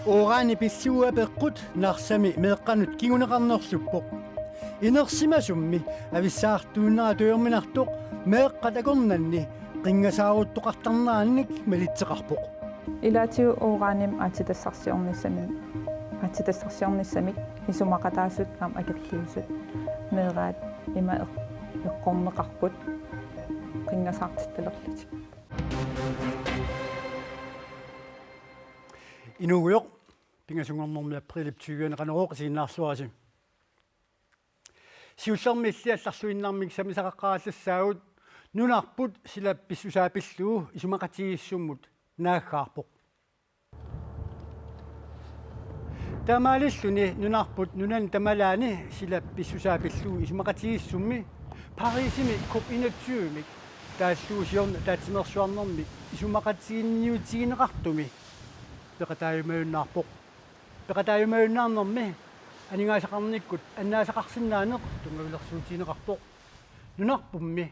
Oorani pissuua peqqut narsami meeqqanut kiguneqarnerluppoq inersimasummi avissaartuunnera tuyorminartoq meeqqatakornanni qingasaaruuttoqartarnaannik malitseqarpoq Ilatiu ooraanim atitassarsiornissamik isumaqataasut am akilliusut meeraat ima eqqorneqarput qingasaartittalerlit inuuyoq pingasungornermi aprilip 20 qaneroq siinnaarsuarasi siullermilli алларсуиннармик самисақаққараллассаагут нунарпут силапписсусаапиллуу исумақатигиссуммут нааггаарпоқ тамаалиллуни нунарпут нунан тамалаани силапписсусаапиллуу исумақатигиссумми парисими коп 21мик тааллуусиорна таатсимерсуарнэрми исумақатигинниутигинеқартуми пеқатааюмаюннаарпоқ пеқатааюмаюннаарнэрми анигаасақарниккут аннаасақарсинаанеқ тунгавилерсуутинеқарпоқ нунарпумми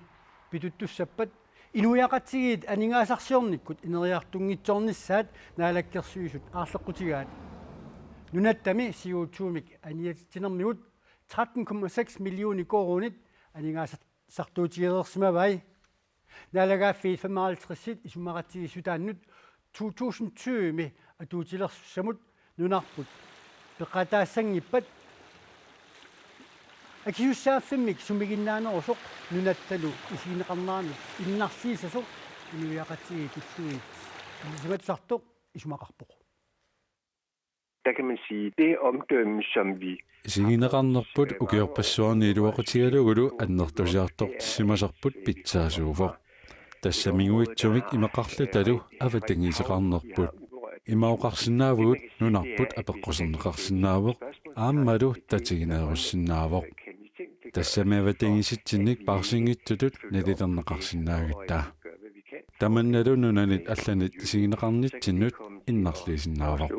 питуттуссаппат инуяқатсигиит анигаасарсиорниккут инериартунгитсоорниссаат наалаккерсуисут аарлеққутигаат нунаттами CO2-мик аниатитинермигут 13,6 миллиони корунит анигаасартуутигерерсимавай наалагааффи 55-сит исумақатигиссутааннут 2020-ми атуутилерсуссамут нунарпут пеқатаассангиппат акиуссааффиммик сумигиннаанерусоқ нунатталу исигинеқарнаанут иннарсиисасоқ инуяқатсиги туллуит симатсартоқ исумақарпоқ. Der kan man sige, det omdømme, som vi сигинеқарнерпут укиорпассуарни илуақутигалугулу аннертусиартоқ симасарпут питсаасууфоқ тассамигуитсумик имақарлуталу аватангисеқарнерпут имаоқарсинаавгут нунарпут апеққусернеқарсинаавоқ ааммалу татигинееруссинаавоқ тассамиаватангиситсинник парсингитсутут налилернеқарсинаагаттаа таманналу нунанит алланит сигинеқарнитсиннут иннарлисиннаавоқ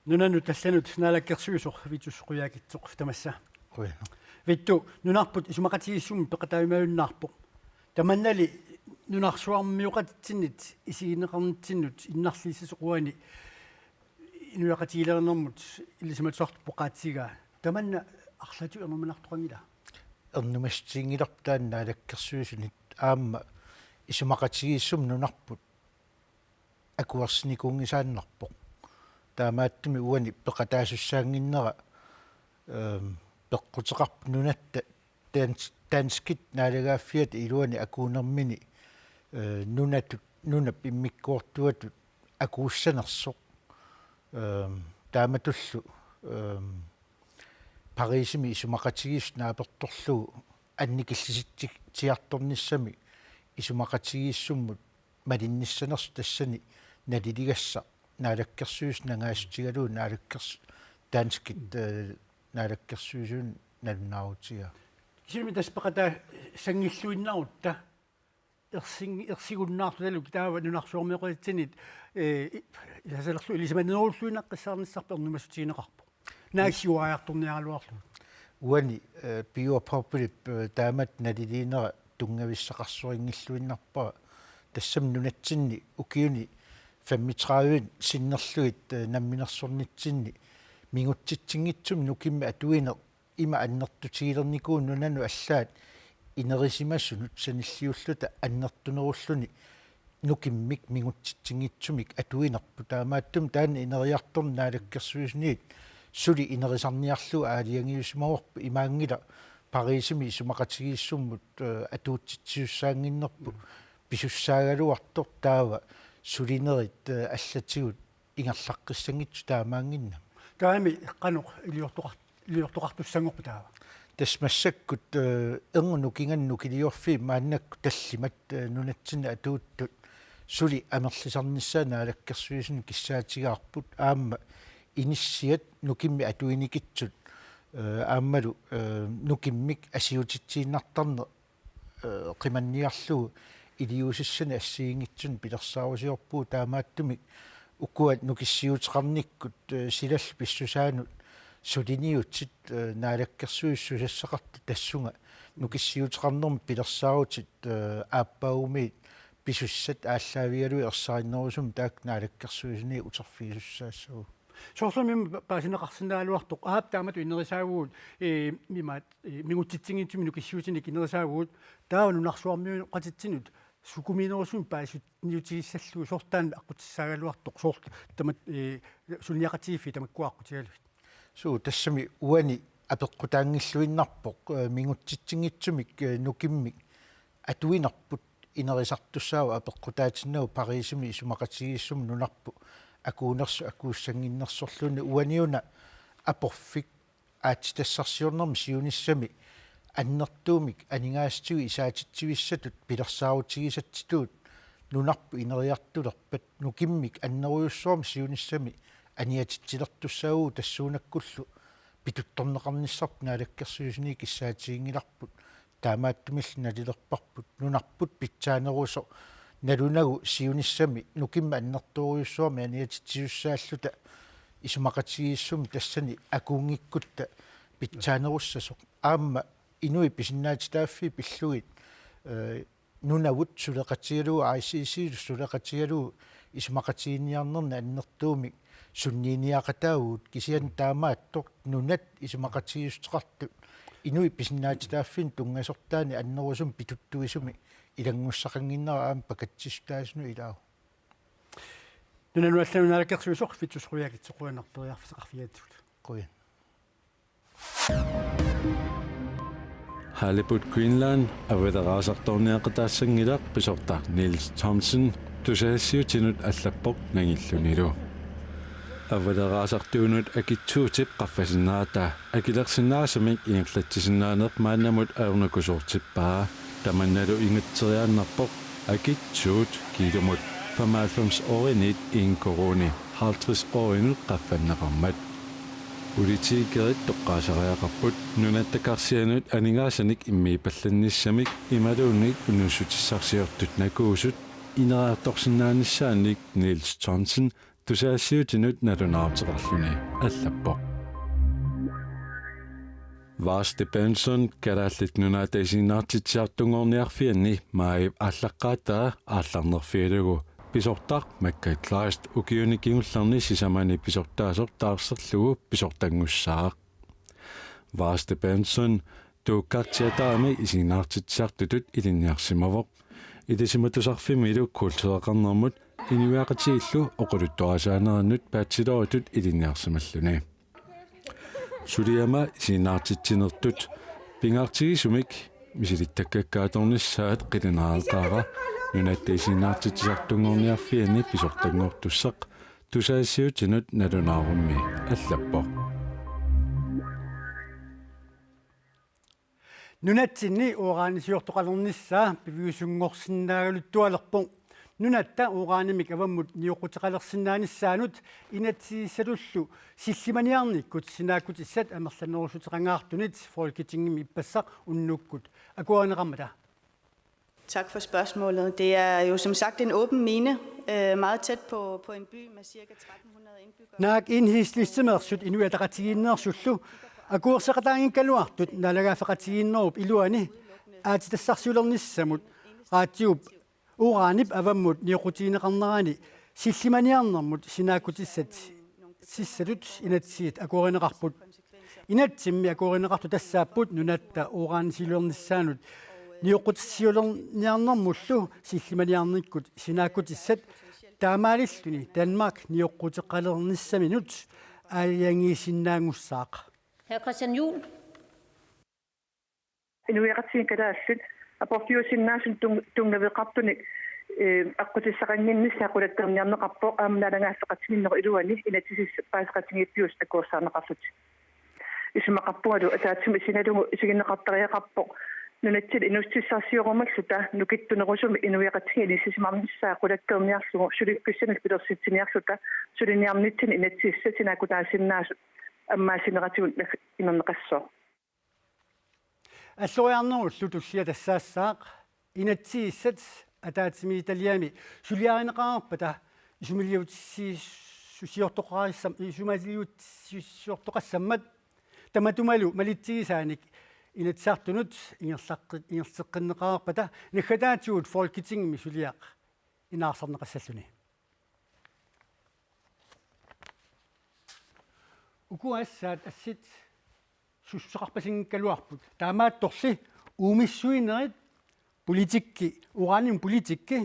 нунану талланут наалаккерсуисоқ витусқуяакитсоқ тамасса витту нунарпут исумақатигиссумми пеқатаимаюннаарпоқ таманнали нунарсуармиоқатитсиннит исигинеқарнитсиннут иннарлисисоқуани инуяқатигилернэрмут илисиматсоорт поқаатсигаа таманна арлату ернуманартоқангила ернумассиингилартааннаалаккерсуисунит аама исумақатигиссум нунарпут акуарсиникуунгисааннарпоқ таамааттуми уани пеқатаасуссаангиннера пеққутеқарп нунатта танскит наалагааффиат илуани акуунермини нунап иммиккуортуатут акууссанерсоқ тааматуллу парисими исумақатигис нааперторлугу анникиллиситсиарторниссами исумақатигиссуммут малинниссанерс тассани налилигасса наалаккерсуис нагаасутигалуу наалаккерс танскит наалаккерсуисуун налунааутига кисими таспақата сангиллуиннарутта ерсигуннаартулалу китаава нунарсуормеқутитсинит иласалерлу илисиманеруллуинаққиссаарниссарпернумассутигинеқарпо нааксиуаярторниаралуарлу уани биопопулип таамат налилиинера тунгависсақарсурингиллуиннарпара тассам нунатсинни укиуни 35 синнерлуит намминерсорнитсинни мигутситсингитсум нукимма атуинер има аннертутигилерникуун нунану аллаат инерисимассунут саниллиуллута аннертунеруллуни нукиммик мигутситсингитсумик атуинерпу таамааттум таана инериарторнаалаккерсуисниит сули инерисарниарлу аалиангиусмаорпу имаангила парисими сумақатигиссуммут атуутситсиуссаангиннерпу писуссаагалуартор таава сулинерит аллатигут ингерлаққиссангитсу таамаангинна таами эққанеқ илиортоқартуссангорпу таава тасмассаккут эрнуну кинганну килиорфи мааннакку таллимат нунатсина атууттут сули амерлисарниссаана алаккерсуисин киссаатигаарпут аама иниссиат нукимми атуиникитсут ааммалу нукиммик асиутитсииннартарне қиманниарлугу илиусиссана ассиингитсун пилерсаарусиорпуу таамааттумик уккуат нукиссиутеқарниккут силалл писсусаанут сулиниутсит наалаккерсуиссусассақарту тассунга нукиссиутеқарнерми пилерсаарутит ааппаагумиит писуссат ааллаавиалуи ерсариннерусум таак наалаккерсуисни утерфиисуссаассагу соорсумим паасинеқарсинаалуартоқ ааптаамат инерисаагуут мимаат мигутситсигиитсуми нукиссуутиник инерисаагуут таанунарсуармиу qatitsinut сукуминерусум паасут ниутигиссаллуу сортаан аққутиссаагалуартоқ соорт тамат сулниақатиифи тамаккуаққутигалу суу тассами уани апеққутаангиллуиннарпоқ мигутситсигитсумик нукиммик атуинарпут инерисартуссаава апеққутаатиннау парисими исумақатигиссум нунарпу акуунерсу акууссангиннерсорлуни уаниуна апорфик аатитассарсиорнерми сиуниссами аннертуумик анигаастиги исаатитсивиссатут пилерсаарутигисатситуут нунарпу инериартулерпат нукиммик аннеруйуссуарми сиуниссами аниатитсилертуссаагуу тассуунаккуллу питутторнеқарниссарп наалаккерсуисни киссаатигингиларпут таамааттумилл налилерпарпут нунарпут питсаанерусо налунагу сиуниссами нукимма аннертууриуссуарми аниатитсиуссааллута исумақатигииссуми тассани акуунгиккутта питсаанеруссасоқ аама инуи писиннаатитааффи пиллугит нунавут сулеқатигалуу ICC сулеқатигалуу исумақатигинниарнерна аннертуумик суннииниақатаагуут кисиан таамааттоқ нунат исумақатигиустеқарту инуи писиннаатитааффин тунгасортаани аннерусум питуттуисуми илангуссақангиннера аам пакатсистаасну илаа нунануалланунаалаккерсуисоқ фитсусруяакитсоқуанарпериарфисақарфиаатсут қуя Halibut Greenland аведераасарторниақатаассангилаақ писортаа Niels Thomsen тусаассиутинут аллаппоқ нагиллунилу аведераасартуунут акитсуутип qaffasinnaataa акилерсинаасамик ингерлатсисиннаанеқ мааннамут аернакусуортиппаа таманналу ингатсериааннарпоқ акитсуут килумут 95 årinit ingen corona 50 årinut qaffannaqarmat Ulitiikerit toqqaasariaqarput nunattakarsianut aningaassanik immiipallannissamik imaluunnik unussutissarsiortut nakuusut ineraartorsinnaanissaannik Niels Thomsen tusaassiutinut nalunaarteqarluni allappoq Vaste Benson karaallit nunaataisiinnaartitsiartungorniarfianni maayip ааллаққаатаа аалларнерфиалугу писортаақ маккатлаast укиуникингулларни сисамани писортаасор таарсерлугу писортангуссаақ Vaste Benson тууккартиатаами исиннаартитсиартутут илинниарсимавоқ илисиматусарфими илу култуеқарнермут инуиақатигиллу оқулуттуасаанериннут паатсилоритут илинниарсималлуни сулиама исиннаартитсинертут пингаартигисумик мисилиттаккаккааторнissaat qilinaarqaara нунаттаисиннаартитсиартунгорниарфиани писортангортуссақ тусаассиутинут налунаарумми аллаппо нунатсинни уораанисиортоқалернissaа пивиусунгорсиннаагалуттуалерпоң нунатта уураанимик аваммут ниоқутеқалерсинааниссаанут инатсииссалуллу силлиманиарниккут синааккутиссат амерланерусутеқангаартунит фолкитингими иппассақ уннуккут акуанеқармата. Tak for spørgsmålet. Det er jo som sagt en åben mine, meget tæt på en by med ca. 1300 indbyggere. Naak inhiislissemersut inuataqatiginneersullu akuursaqataangikkaluartut nalagaafaqatiginnerup iluani aatitassarsulernissamut raatiup uuraanip avammut niuqutiineqarnerani sillimaniarnermut sinaakutissat sissalut inatsiit akuurineqarput inatsimmi akuurineqartu tassaapput nunatta uuraanisiluernissaanut niuqutissiulerniarnermullu sillimaniarnikkut sinaakutissat taamaalilluni Danmark niuqqutiqalernissaminut aajangiisinnaangussaaq Herr Christian Juhl. Inuiaqatiinkalaassit aportiusinnaasun tungnaveqartunik аққутиссақангиннissaақулаттэрниарнеқарпо аамнаалангаасеқатсигиннеқу илуани инатисис паасеқатсигиппиус акуурсаарнеқарлут исумақарпугалу атаатсуми синалугу исигиннеқартариақарпо нунатсил инустиссарсиорумаксута нукиттунерусуми инуиақатсигини сисимарниссаақулаттэрниарлугу суликкуссанил пилерситсиниарлута сулиниарнитсини инатсиссатинаакутаасиннаасу аммаасинератигун инернеқассоо аллориарнеруллу туллия тассаассаақ инатсииссат атаатсими италиами сулиаринеқарпата исумилиутсиортоқариссам исумалиутсиортоқассаммат таматумалу малитсигисааник inatsartunut ingerseqqinneqarpata nakhataatigut folketingmi suliaq inaarsarneqassalluni ukuassaat assit sussaqarpasingkaluarput taamaattorli uumissuinerit politikki uraanium politikki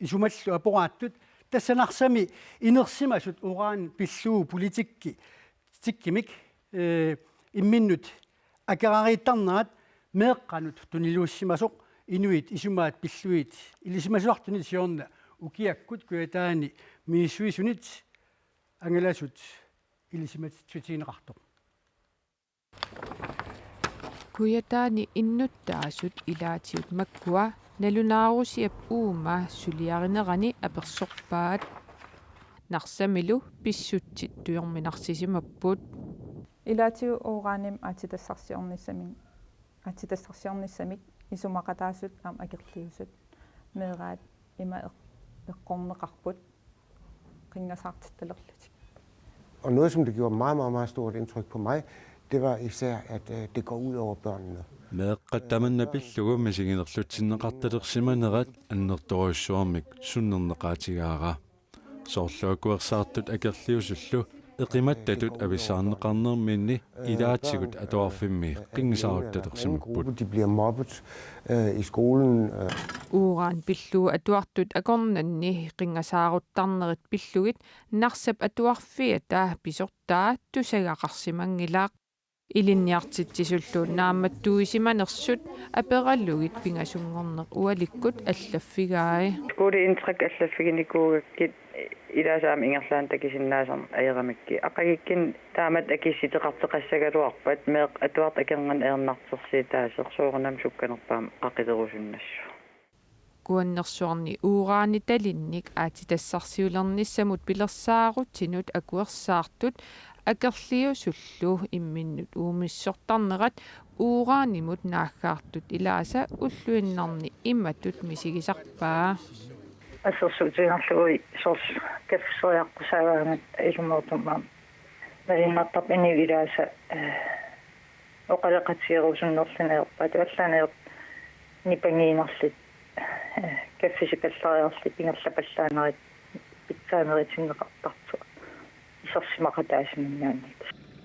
isumallu apoqaattut тассанарсами инерсимасут ураан пиллуу политикки тиккимик имминнут акерарииттарнаат меэкканут тунилууссимасоқ инуит исумаат пиллуит илисимасуартуни сиорна укиаккут куятаани мииссуисунит ангаласут илисиматсутиинеқарто куятаани иннуттаасут илаатиут маккуа налунаарусиап уума сулиаринерани аперсорпаат нарсамилу писсутсит туйорминарсисимаппут илаатиу оорааним атитассарсиорниссамик исумақатаасут аам акерлиусут меэраат има эққорнеқарпут қингасаартитталерлутик. Og noget, som det gjorde meget stort indtryk på mig, det var især, at det går ud over børnene. Meeqqattamanna pillugu misiginerlutsinneqartalersimanerat annertoruissuarmik sunnerneqaatigaara soorluakuersaartut akerliusullu eqimattatut avissaarneqarnerminni ilaatigut atuarfimmi qingisaaruttalersimukput. De bliver mobbet i skolen. Uuraan pillu atuartut akornanni qingasaaruttarnerit pillugit narsap atuarfiata pisortaa tusagaqarsimangilaaq илинниартитсисуллу наамматтуисиманерсут апераллугит пингасунгорнеқ уаликкут аллаффигаи скуулиинтрак аллаффигиникуугаккит илаасаам ингерлаан такисиннаасарн аерамикки ақагиккин таамат акисситеқартеқассагалуарпат меэқ атуарт акернан ернартэрсиитаасеқ соорнам сукканерпаам ақилерусуннассу куаннерсуарни ураани талинник аатитассарсиулерниссамут пилерсаарутсинут акуерсаартут акерлиусуллу имминнут уумиссортарнерат уураанимут наахгаартут илааса уллуиннарни имматут мисигисарпаа ассерсуутингерлуи сорс кафсояққусаагаанат илумоортуммаа налиннартап инивилааса оқалеқатсиерусуннерлинеерпат аллаанеер нипангиинерлит каффисикаллариарли пингерлапаллаанерит питсаанеритсиннеқартарту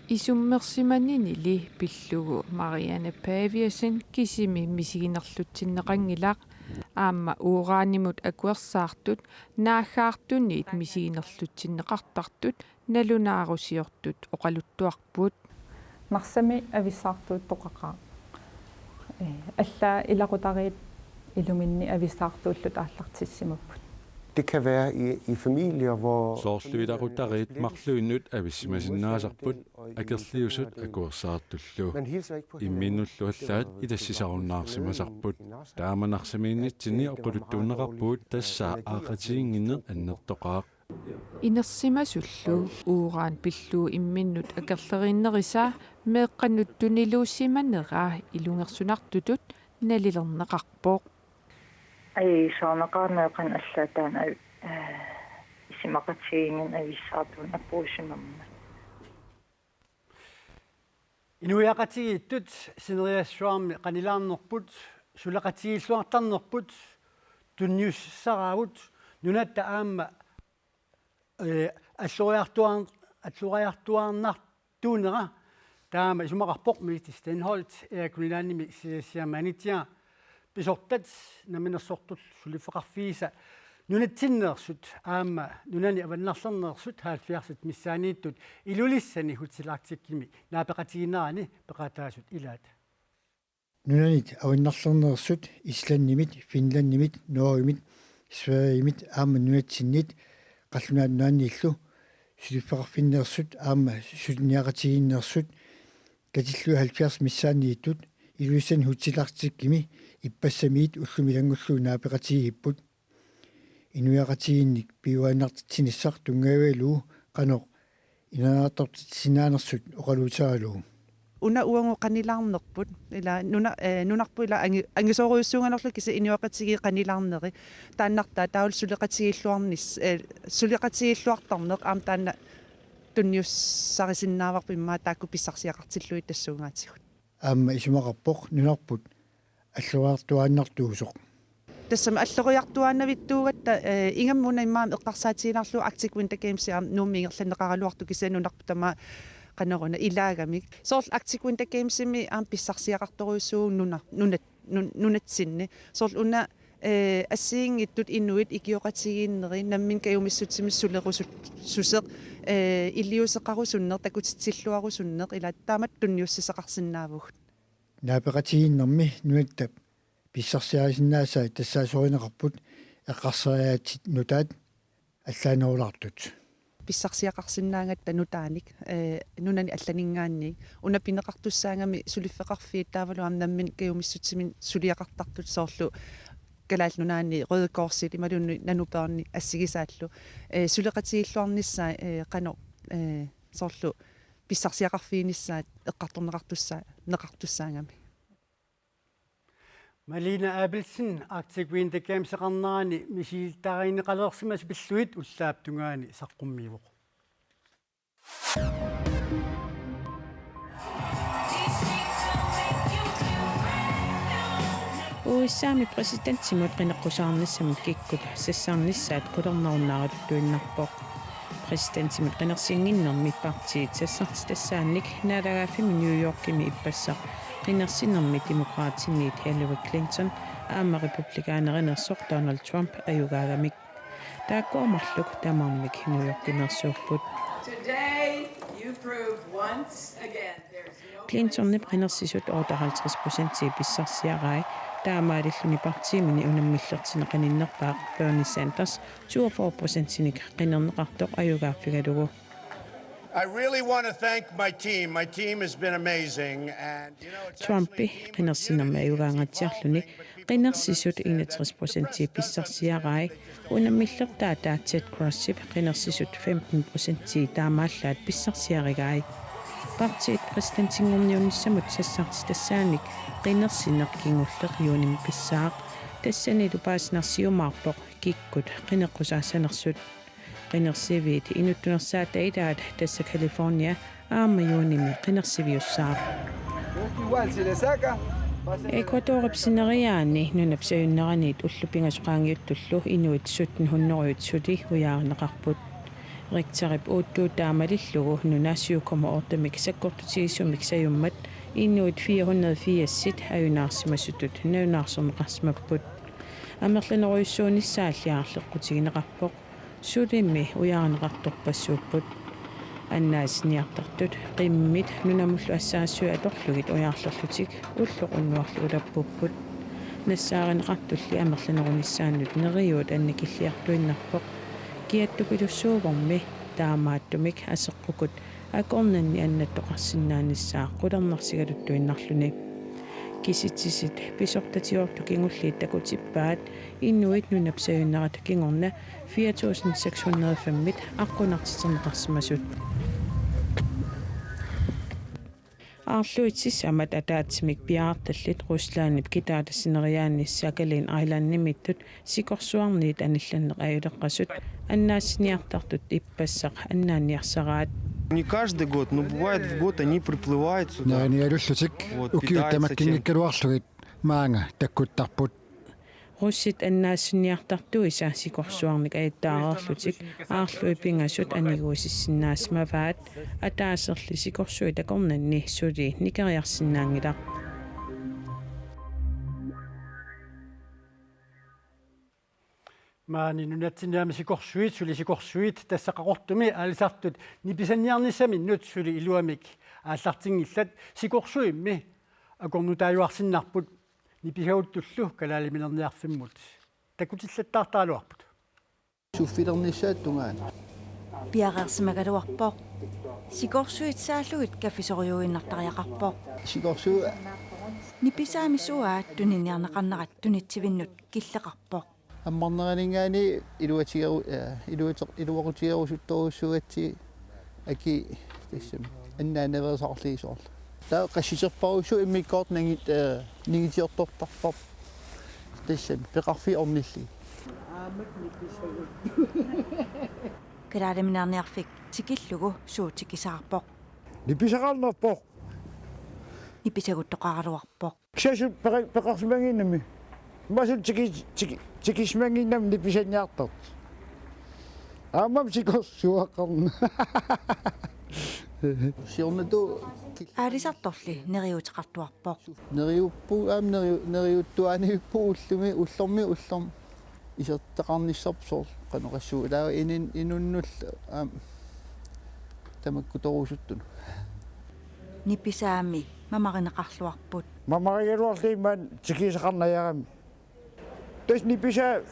исуммерсиманинили пиллугу Марианne Paviasen кисими мисигинерлутсиннеқангилаақ аама уураанимут акуерсаартут нааггаартунниит мисигинерлутсиннеқартартут налунаарусиортут оқалуттуарпут марсами ависсаартуут тоқақаа аллаа илақутариит илуминни ависсаартууллут ааллартиссимаппут. Det kan være i familier, hvor soorluilarutarit marluinnut avissimasinnaasarput akerliusut akuersaartullu imminnulluallaat ilassisarunnaarsimasarput taamanarsaminiitsini oquluttuunneqarpuut tassaa aaqatiinginne annertoqaaq инерсимасуллу уурaan пиллуу имминнут акерлериннериса меэкканнут тунилууссиманераа илунгерсунартутут налилернеқарпоқ ай саанеқарнеқан аллаатаана исимақатсиингин ависсаартуун аппуусимамма инуяқатигииттут синериассуарми қанилаарнерпут сулақатигиллуартарнерпут тунниуссараагут нунатта аама аллуриартуарнартуунера таама исумақарпоқ мити Stenholdt кунилааними сиаманитиа писортат наминерсортут сулифеқарфииса нунатсиннерсут аама нунани аваннарлернерсут 70 миссаанииттут илулиссани хутсилаартиккими наапеқатигинерани пеқатаасут илаат нунанит аваннарлернерсут исланнимит финланнимит норвимит сверимит аама нунатсиннит қаллунаат нааннииллу сулифеқарфиннерсут аама сулниақатигиннерсут катиллу 70 миссаанииттут илуиссани хутсилаартиккими иппассамиит уллумилангуллуу наапеқатигиппут инуяқатигинник пиуааннартитсиниссар тунгавалуу қано инанаартортитсинаанерсут оқалуутаалуу уна уангу канилаарнерпут ила нунарпу ила ангисоруйуссуунгалерлу киса инуақатиги канилаарнери тааннартаа таул сулеқатигиллуарнис сулеқатигиллуартарнеқ аам таанна тунниуссарисиннааварпу иммаа таакку писсарсиақартиллуи тассуунгаатигут аама исумақарпоқ нунарпут аллуаартуааннартуусоқ тассама аллориартуааннавиттуугатта ингаммуна иммаам эққарсаатиинарлу Arctic Winter Games иам нууммингерланнеқаралуарту кисанунарпу тама канеруна илагамик соорл Arctic Winter Games ими аам писсарсиақарторуйссуу нунатсинни соорл уна ассиингиттут иннуит икиоқатигииннери наммин каюмиссутсимиссулерусут сусеқ илиусеқарусуннер такутитсиллуарусуннер илааттаамат тунниуссисеқарсинаавугут наапеқатигииннэрми нуаттап писсарсиарисиннаасаа тассаасоринеқарпут эққарсериаатит нутаат аллаанерулартут писсарсиақарсинаангатта нутааник нунани алланингаанни уна пинеқартуссаангами сулиффеқарфиит таавалуам наммин каюмиссутсимин сулиақартартут соорлу калаал нунаани рødekors ималунни нануперни ассигисааллу сулеқатигиллуарниссаа қано соорлу писсарсиақарфиинissaат эққарторнеқартуссаа неқартуссаангами Malina Abelsen Arctic Winter Games eqarnerani misiiltariineqalersimas pilluit ullaaptungaani saqqummiivoq Uissaami presidentsimut qinaqqusaarnissamut kikkut sassarnissaat kulernarunnaarulut tuinnarpoq presidentsimut qinersinginnermi partiit sassartistassaannik naalagaafimi New Yorkimi ippassaq qinersinermi demokraatinniit Hillary Clinton aama republikaanernersoq Donald Trump ayugaagamik taakkuamarluk tamarmik New Yorkinersuurput Clinton qinersisut 58% pissarsiarai таамаалиллуни партиимини унаммиллертинеқаниnnерпаақ Bernie Sanders 24%ник қинернеқартоқ аюгааффигалугу I really want to thank my team. My team has been amazing and you know it's Trumpi qinерсинерми аюгаангатсиарлуни qinерсисут 61% писсарсиарай унаммиллертаа Ted Cruz qinерсисут 15% таамааллаат писсарсиаригай Partiet præsidentiнгорниунниссамут сассартитассааник qinерсинеқкингуллеқ юуним писсаақ тассанилу пааснарсиумаарпоқ киккут qinеққусаассанерсут qinерсивиит инуттунерсаата илаат тасса Калифорния аама юуними qinерсивиуссаақ Эквадорипсинериаани нунапсаюннераниит уллупингасоқаангиуттуллу инуит 1700 сули уяарнеқарпут Риктерип уттуутаамалиллугу нунаасиукома саккортутигиссумик саюммат иннуит 480 аюнаарсимасутут нунаарсорнеқарсимаппут амерланеруйуссуунissaаллиаарлеққутигинеқарпоқ сулимми уяарнеқарторпассууппут аннаасниартартут қиммит нунамуллу ассаассуи аторлугит уяарлерлутик уллоқуннуарлу улаппуппут нассааринеқартулли амерланерунissaannут нериуут анникиллиартуиннарпоқ киаттупилуссууварми таамааттумик асеққукут акорнанни аннаттоқарсинааниссаа қулернарсигалуттуиннарлуни киситсисит писортатиорту кингуллиит такутиппаат иннуит нунапсаюннерат кингорна 4605 аққунартитернеқарсимасут Аарлуитсисамат атаатсимик пиаарталлит Руслааннип китаатассинериаанниссакалин айлааннимиттут сикорсуарниит анилланнеқ аюлеққасут аннаассиниартартут иппассақ аннаанниарсараат Не каждый год, но бывает в год они приплывают сюда. Наниалуллутик укиутамаккингиккалуарлугит маанга таккуттарпут Руссит аннаассиниартартуиса сикорсуарник аиттаареерлутик аарлуи пингасут анигуисиссиннаасмаваат атаасерли сикорсуи такорнанни сули никериарсинаангилақ маани нунатсиниами сикорсуит сули сикорсуит тассақақортуми аалисартут ниписанниарниссами нут сули илуамик ааллартингиллат сикорсуимми акорнутааюарсиннарпут ниписауттуллу калаалиминерниарфиммут такутиллаттаартаалуарпут суффилерниссаат тунгаан пиареерсимагалуарпоо сикорсуитсааллугит каффисориуиннартариақарпоо сикорсуу ниписаамисуаат тунинниарнеқарнерат тунитсивиннут киллеқарпоо аммарнеранигаани илуақутигерусутторуссуатси аки тассам аннааневерсарлиисоорл таа qassisерпарусу иммиккорт нагит нигитиорторпарпап тассам пеқарфи орнилли аамат ниписагу калаалиминерниарфик тикиллугу суутикисаарпоо ниписақарнерпоо ниписагуттоқаралуарпоқ ксасут пеқарсимагиннами масут тикисмагиннам ниписанниартарт аамам сикорсуақарна сиорнату аалисарторли нериутеқартуарпоқ нериуппу нериуттуаниуппу уллуми уллорм исертеқарниссарпсоор канеқассуу таа инуннул тамаккуторусуттуну ниписаами мамаринеқарлуарпут мамаригалуарлиимаан тикисақарнаярами тас ниписа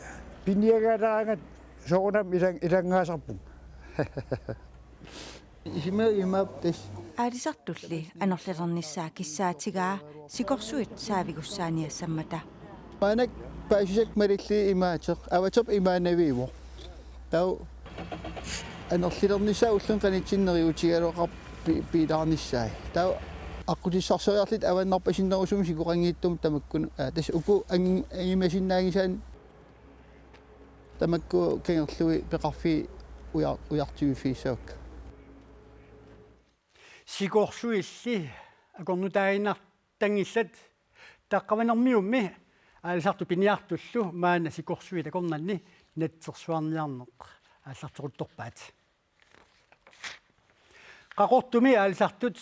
пиниагаалаангат соорунам илангаасарпу имап тас аалисартулли анерлернissaа киссаатигаа сикорсуит саавигуссааниассаммата манак паисак малилли имаатеқ аватоп имаанавиво тау анерлернissaа уллун канитсиннериутигалуақар пилаарниссаа тау аққутиссарсориарлит аваннарпасиннерусум сикоқангииттум тамаккуну тас упу ангимасиннаагисаан тамакку кенгерлуи пеқарфи уяртуиффисаак сикорсуилли акорнутаагинар тангиллат таққаванермиумми аалсарту пиниартуллу маана сикорсуи такорнанни натсерсуарниарнеқ аалсартуқутторпаат қақортуми аалсартут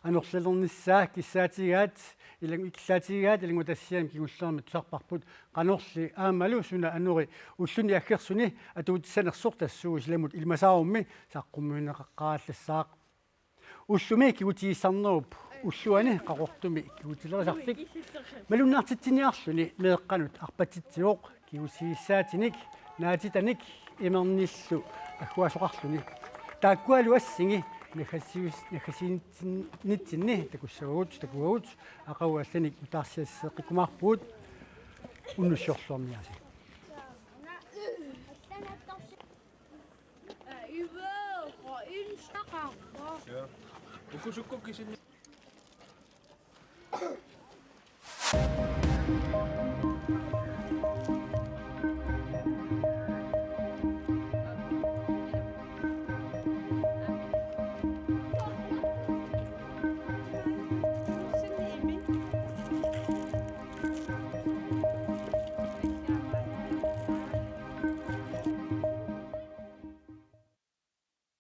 анерлернissaа киссаатигаат иккилаатигаат илангутассиам кигуллерми тусарпарпут қанорли аамалу суна анури уллуни аггерсуни атуутиссанерсор тассуу силамут илмасаарумми саққуммуинеқаққааллассаақ уллуми кигутииссарнеруп уллуани қақортуми кигутилерисарфик малуннаартитсиниарлуни меэққанут арпатитсиоқ кигусииссаатиник наатитаник имерниллу аггуасоқарлуни тааккуалу ассинги нахасиинитсинни такуссагуут такуагут ақауалланик утаарсиассеққикумаарпуут уннуссиорлуарниаси Ja.